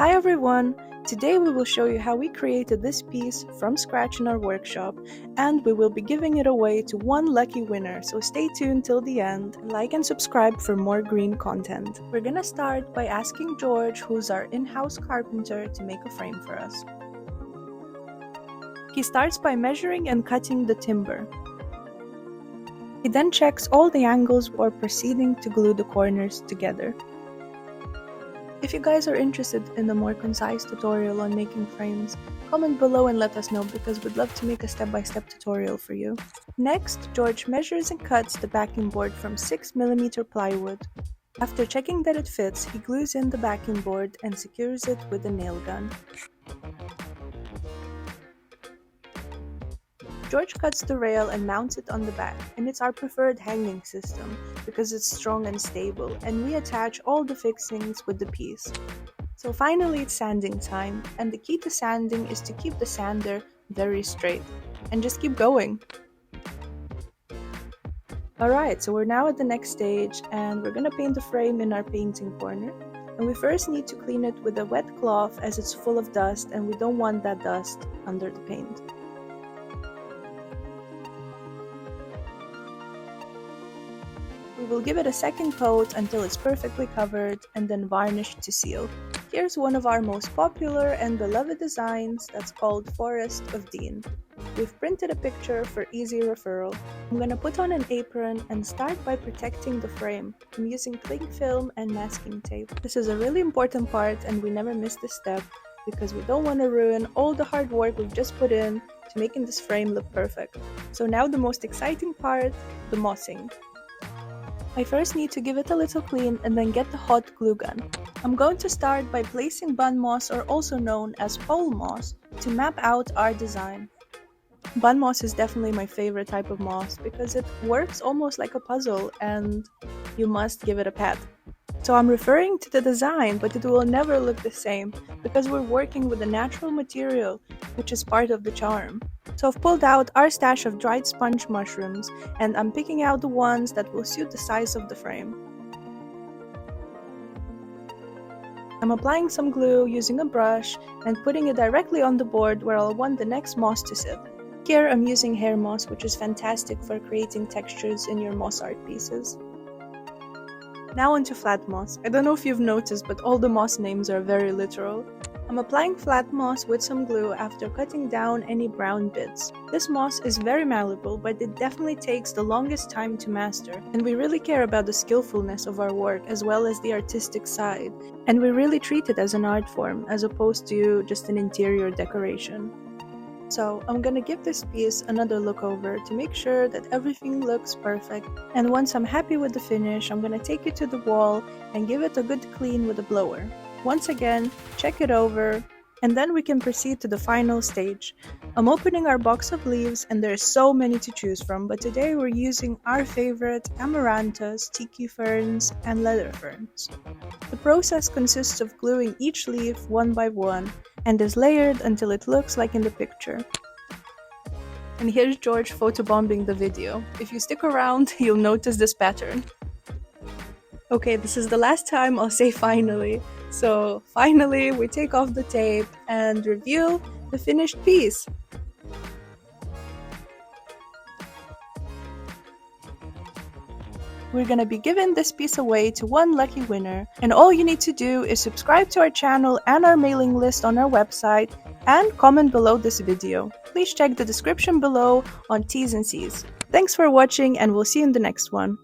Hi everyone! Today we will show you how we created this piece from scratch in our workshop, and we will be giving it away to one lucky winner, so stay tuned till the end, like and subscribe for more green content. We're gonna start by asking George, who's our in-house carpenter, to make a frame for us. He starts by measuring and cutting the timber. He then checks all the angles before proceeding to glue the corners together. If you guys are interested in a more concise tutorial on making frames, comment below and let us know because we'd love to make a step-by-step tutorial for you. Next, George measures and cuts the backing board from 6mm plywood. After checking that it fits, he glues in the backing board and secures it with a nail gun. George cuts the rail and mounts it on the back, and it's our preferred hanging system because it's strong and stable, and we attach all the fixings with the piece. So finally it's sanding time, and the key to sanding is to keep the sander very straight, and just keep going. Alright, so we're now at the next stage, and we're gonna paint the frame in our painting corner. And we first need to clean it with a wet cloth as it's full of dust, and we don't want that dust under the paint. We will give it a second coat until it's perfectly covered and then varnish to seal. Here's one of our most popular and beloved designs that's called Forest of Dean. We've printed a picture for easy referral. I'm gonna put on an apron and start by protecting the frame. I'm using cling film and masking tape. This is a really important part and we never miss this step because we don't want to ruin all the hard work we've just put in to making this frame look perfect. So now the most exciting part, the mossing. I first need to give it a little clean and then get the hot glue gun. I'm going to start by placing bun moss, or also known as pole moss, to map out our design. Bun moss is definitely my favorite type of moss because it works almost like a puzzle and you must give it a pat. So I'm referring to the design, but it will never look the same because we're working with a natural material, which is part of the charm. So I've pulled out our stash of dried sponge mushrooms and I'm picking out the ones that will suit the size of the frame. I'm applying some glue using a brush and putting it directly on the board where I'll want the next moss to sit. Here I'm using hair moss, which is fantastic for creating textures in your moss art pieces. Now onto flat moss. I don't know if you've noticed, but all the moss names are very literal. I'm applying flat moss with some glue after cutting down any brown bits. This moss is very malleable, but it definitely takes the longest time to master, and we really care about the skillfulness of our work as well as the artistic side, and we really treat it as an art form as opposed to just an interior decoration. So I'm gonna give this piece another look over to make sure that everything looks perfect, and once I'm happy with the finish, I'm gonna take it to the wall and give it a good clean with a blower. Once again, check it over, and then we can proceed to the final stage. I'm opening our box of leaves and there's so many to choose from, but today we're using our favorite amaranthus, tiki ferns, and leather ferns. The process consists of gluing each leaf one by one and is layered until it looks like in the picture. And here's George photobombing the video. If you stick around, you'll notice this pattern. Okay, this is the last time I'll say finally. So finally, we take off the tape and reveal the finished piece. We're gonna be giving this piece away to one lucky winner, and all you need to do is subscribe to our channel and our mailing list on our website and comment below this video. Please check the description below on T's and C's. Thanks for watching and we'll see you in the next one.